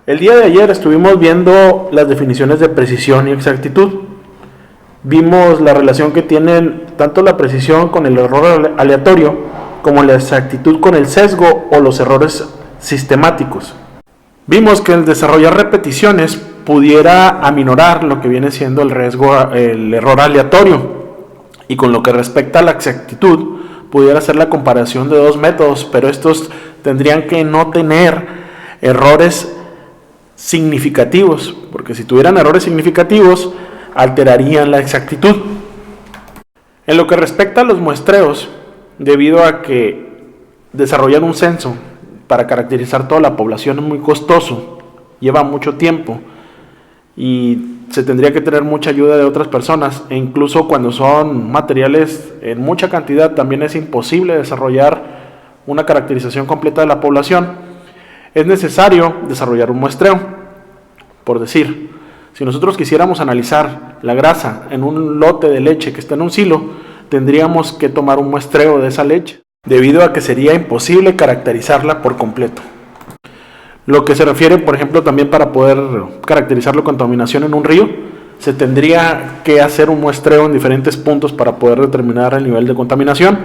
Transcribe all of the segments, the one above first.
El día de ayer estuvimos viendo las definiciones de precisión y exactitud. Vimos la relación que tienen tanto la precisión con el error aleatorio como la exactitud con el sesgo o los errores sistemáticos. Vimos que el desarrollar repeticiones pudiera aminorar lo que viene siendo el riesgo, el error aleatorio, y con lo que respecta a la exactitud pudiera hacer la comparación de dos métodos, pero estos tendrían que no tener errores significativos, porque si tuvieran errores significativos alterarían la exactitud. En lo que respecta a los muestreos, debido a que desarrollar un censo para caracterizar toda la población es muy costoso, lleva mucho tiempo y se tendría que tener mucha ayuda de otras personas, e incluso cuando son materiales en mucha cantidad también es imposible desarrollar una caracterización completa de la población. Es necesario desarrollar un muestreo. Por decir, si nosotros quisiéramos analizar la grasa en un lote de leche que está en un silo, tendríamos que tomar un muestreo de esa leche, debido a que sería imposible caracterizarla por completo. Lo que se refiere, por ejemplo, también para poder caracterizar la contaminación en un río, se tendría que hacer un muestreo en diferentes puntos para poder determinar el nivel de contaminación.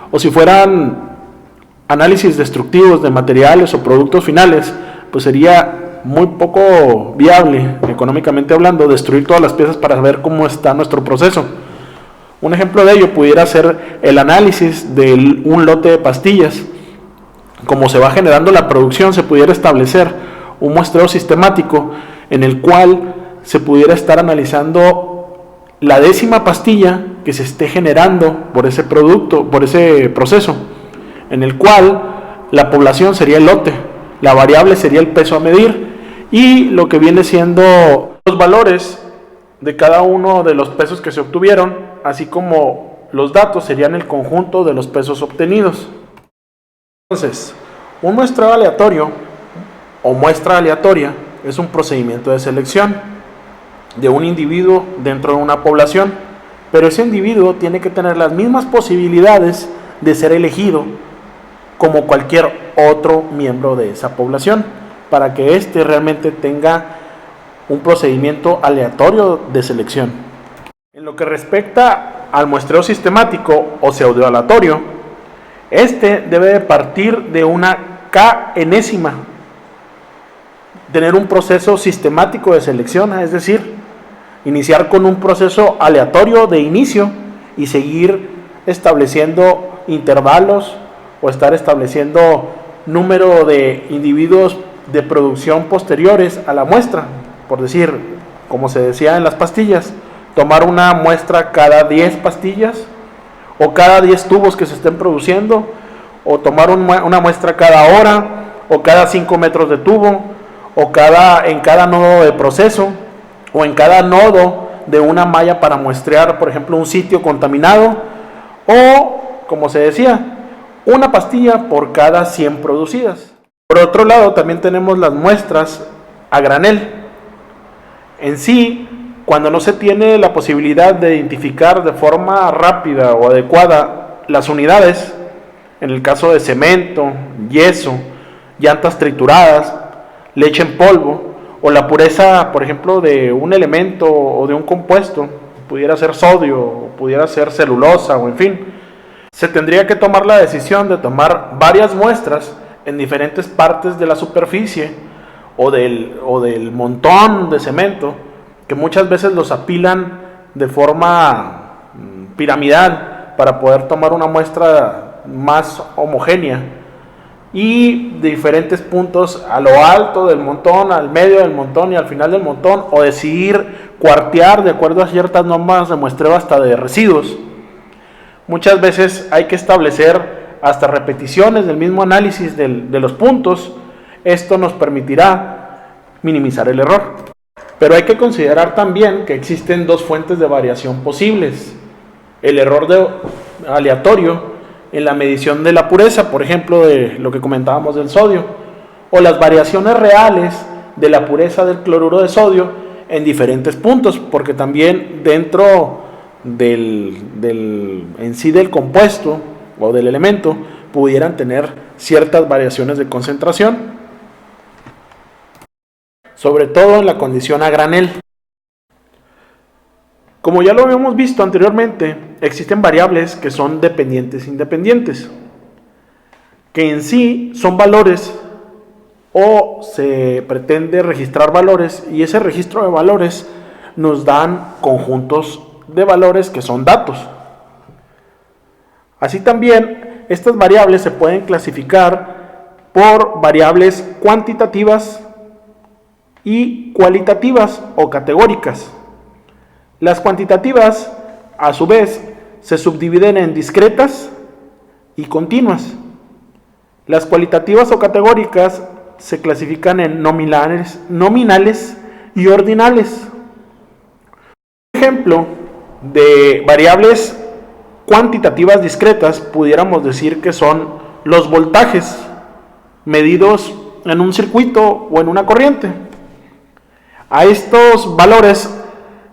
O si fueran análisis destructivos de materiales o productos finales, pues sería muy poco viable, económicamente hablando, destruir todas las piezas para ver cómo está nuestro proceso. Un ejemplo de ello pudiera ser el análisis de un lote de pastillas. Como se va generando la producción, se pudiera establecer un muestreo sistemático en el cual se pudiera estar analizando la décima pastilla que se esté generando por ese producto, por ese proceso, en el cual la población sería el lote, la variable sería el peso a medir, y lo que viene siendo los valores de cada uno de los pesos que se obtuvieron, así como los datos serían el conjunto de los pesos obtenidos. Entonces, un muestreo aleatorio o muestra aleatoria es un procedimiento de selección de un individuo dentro de una población, pero ese individuo tiene que tener las mismas posibilidades de ser elegido como cualquier otro miembro de esa población, para que éste realmente tenga un procedimiento aleatorio de selección. En lo que respecta al muestreo sistemático o pseudoaleatorio, este debe de partir de una k-enésima, tener un proceso sistemático de selección, es decir, iniciar con un proceso aleatorio de inicio y seguir estableciendo intervalos o estar estableciendo número de individuos de producción posteriores a la muestra. Por decir, como se decía en las pastillas, tomar una muestra cada 10 pastillas o cada 10 tubos que se estén produciendo, o tomar una muestra cada hora o cada 5 metros de tubo, o en cada nodo de proceso, o en cada nodo de una malla para muestrear, por ejemplo, un sitio contaminado, o, como se decía, una pastilla por cada 100 producidas. Por otro lado, también tenemos las muestras a granel. En sí, cuando no se tiene la posibilidad de identificar de forma rápida o adecuada las unidades, en el caso de cemento, yeso, llantas trituradas, leche en polvo, o la pureza, por ejemplo, de un elemento o de un compuesto, pudiera ser sodio, o pudiera ser celulosa, o en fin, se tendría que tomar la decisión de tomar varias muestras en diferentes partes de la superficie o del montón de cemento, que muchas veces los apilan de forma piramidal para poder tomar una muestra más homogénea, y de diferentes puntos a lo alto del montón, al medio del montón y al final del montón, o decidir cuartear de acuerdo a ciertas normas de muestreo hasta de residuos. Muchas veces hay que establecer hasta repeticiones del mismo análisis de los puntos. Esto nos permitirá minimizar el error. Pero hay que considerar también que existen dos fuentes de variación posibles: el error aleatorio en la medición de la pureza, por ejemplo, de lo que comentábamos del sodio, o las variaciones reales de la pureza del cloruro de sodio en diferentes puntos, porque también dentro en sí del compuesto o del elemento pudieran tener ciertas variaciones de concentración. sobre todo en la condición a granel. Como ya lo habíamos visto anteriormente, existen variables que son dependientes e independientes, que en sí son valores o se pretende registrar valores, y ese registro de valores nos dan conjuntos de valores que son datos. Así también, estas variables se pueden clasificar por variables cuantitativas y cualitativas o categóricas. Las cuantitativas, a su vez, se subdividen en discretas y continuas. Las cualitativas o categóricas se clasifican en nominales y ordinales. Un ejemplo de variables cuantitativas discretas pudiéramos decir que son los voltajes medidos en un circuito o en una corriente. A estos valores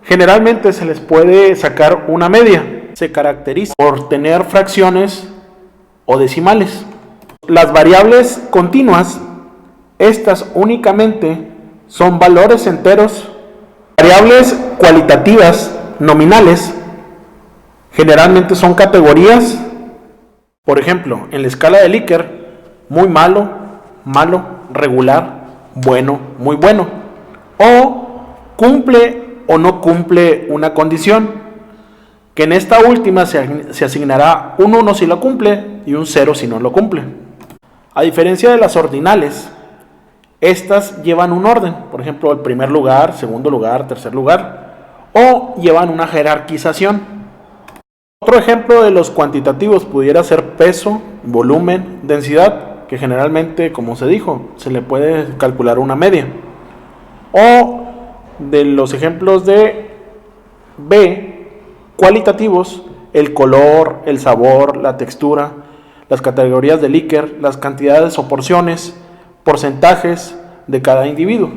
generalmente se les puede sacar una media. Se caracteriza por tener fracciones o decimales. Las variables continuas, estas únicamente son valores enteros. Variables cualitativas nominales generalmente son categorías. Por ejemplo, en la escala de Likert, muy malo, malo, regular, bueno, muy bueno. O cumple o no cumple una condición, que en esta última se asignará un 1 si lo cumple y un 0 si no lo cumple. A diferencia de las ordinales, estas llevan un orden, por ejemplo, el primer lugar, segundo lugar, tercer lugar, o llevan una jerarquización. Otro ejemplo de los cuantitativos pudiera ser peso, volumen, densidad, que generalmente, como se dijo, se le puede calcular una media. O de los ejemplos de B, cualitativos, el color, el sabor, la textura, las categorías de Likert, las cantidades o porciones, porcentajes de cada individuo.